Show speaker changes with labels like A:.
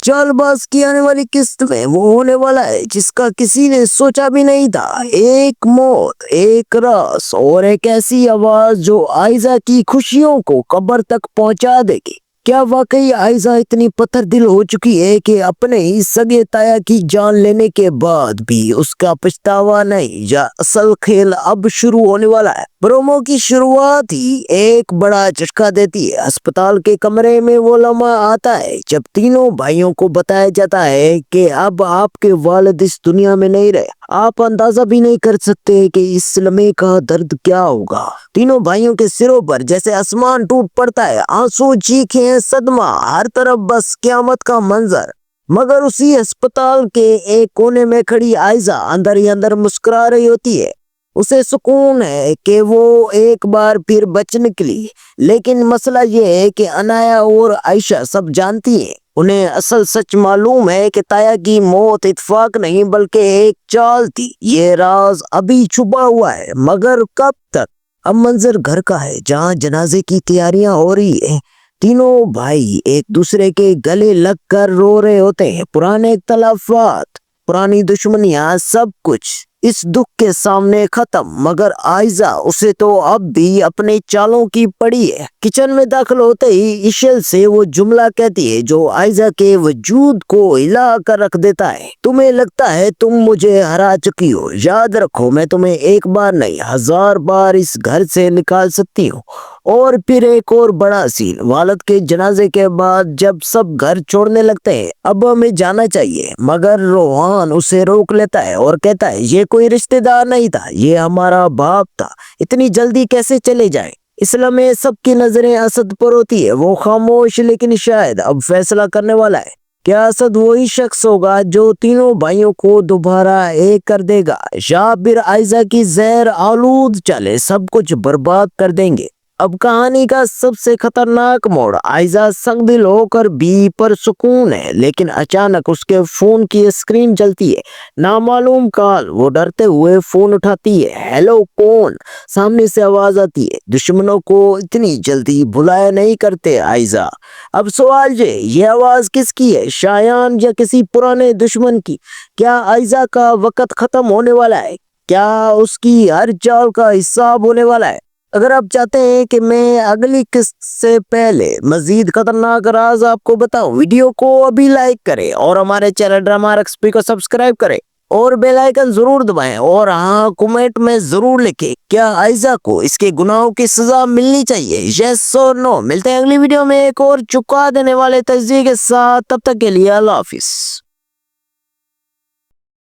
A: چال باز کی آنے والی قسط میں وہ ہونے والا ہے جس کا کسی نے سوچا بھی نہیں تھا۔ ایک موت، ایک راز اور ایک ایسی آواز جو آئزہ کی خوشیوں کو قبر تک پہنچا دے گی۔ کیا واقعی آئزہ اتنی پتھر دل ہو چکی ہے کہ اپنے ہی سگے تایا کی جان لینے کے بعد بھی اس کا پچھتاوا نہیں، یا اصل کھیل اب شروع ہونے والا ہے؟ پرومو کی شروعات ہی ایک بڑا جھٹکا دیتی ہے۔ ہسپتال کے کمرے میں وہ لمحہ آتا ہے جب تینوں بھائیوں کو بتایا جاتا ہے کہ اب آپ کے والد اس دنیا میں نہیں رہے۔ آپ اندازہ بھی نہیں کر سکتے کہ اس لمحے کا درد کیا ہوگا۔ تینوں بھائیوں کے سروں پر جیسے آسمان ٹوٹ پڑتا ہے، آنسو، چیخیں، صدمہ، ہر طرف بس قیامت کا منظر۔ مگر اسی ہسپتال کے ایک کونے میں کھڑی آئزہ اندر ہی اندر مسکرا رہی ہوتی ہے۔ اسے سکون ہے کہ وہ ایک بار پھر بچ نکلی، لیکن مسئلہ یہ ہے کہ انایا اور عائشہ سب جانتی ہیں۔ انہیں اصل سچ معلوم ہے کہ تایا کی موت اتفاق نہیں بلکہ ایک چال تھی۔ یہ راز ابھی چھپا ہوا ہے، مگر کب تک؟ اب منظر گھر کا ہے جہاں جنازے کی تیاریاں ہو رہی ہیں۔ تینوں بھائی ایک دوسرے کے گلے لگ کر رو رہے ہوتے ہیں۔ پرانے اختلافات، پرانی دشمنیاں، سب کچھ اس دکھ کے سامنے ختم، مگر آئزہ اسے تو اب بھی اپنے چالوں کی پڑی ہے۔ کچن میں داخل ہوتے ہی ایشل سے وہ جملہ کہتی ہے جو آئزہ کے وجود کو ہلا کر رکھ دیتا ہے۔ تمہیں لگتا ہے تم مجھے ہرا چکی ہو، یاد رکھو میں تمہیں ایک بار نہیں 1000 بار اس گھر سے نکال سکتی ہوں۔ اور پھر ایک اور بڑا سین، والد کے جنازے کے بعد جب سب گھر چھوڑنے لگتے ہیں، اب ہمیں جانا چاہیے، مگر روحان اسے روک لیتا ہے اور کہتا ہے یہ کوئی رشتہ دار نہیں تھا، یہ ہمارا باپ تھا، اتنی جلدی کیسے چلے جائیں؟ اس لمحے سب کی نظریں اسد پر ہوتی ہے۔ وہ خاموش لیکن شاید اب فیصلہ کرنے والا ہے۔ کیا اسد وہی شخص ہوگا جو تینوں بھائیوں کو دوبارہ ایک کر دے گا، یا پھر آئزہ کی زہر آلود چالیں سب کچھ برباد کر دیں گے؟ اب کہانی کا سب سے خطرناک موڑ، آئزہ سنگ دل ہو کر بھی پر سکون ہے، لیکن اچانک اس کے فون کی اسکرین جلتی ہے۔ نامعلوم کال۔ وہ ڈرتے ہوئے فون اٹھاتی ہے۔ ہیلو، کون؟ سامنے سے آواز آتی ہے، دشمنوں کو اتنی جلدی بھلایا نہیں کرتے آئزہ۔ اب سوال یہ آواز کس کی ہے؟ شایان یا کسی پرانے دشمن کی؟ کیا آئزہ کا وقت ختم ہونے والا ہے؟ کیا اس کی ہر چال کا حساب ہونے والا ہے؟ اگر آپ چاہتے ہیں کہ میں اگلی قسط سے پہلے مزید خطرناک راز آپ کو بتاؤں، ویڈیو کو ابھی لائک کریں اور ہمارے چینل ڈرامہ RXP کو سبسکرائب کریں اور بیل آئیکن ضرور دبائیں، اور ہاں کمنٹ میں ضرور لکھیں کیا آئزہ کو اس کے گناہوں کی سزا ملنی چاہیے، یس اور نو۔ ملتے ہیں اگلی ویڈیو میں ایک اور چکا دینے والے تجزیے کے ساتھ، تب تک کے لیے اللہ حافظ۔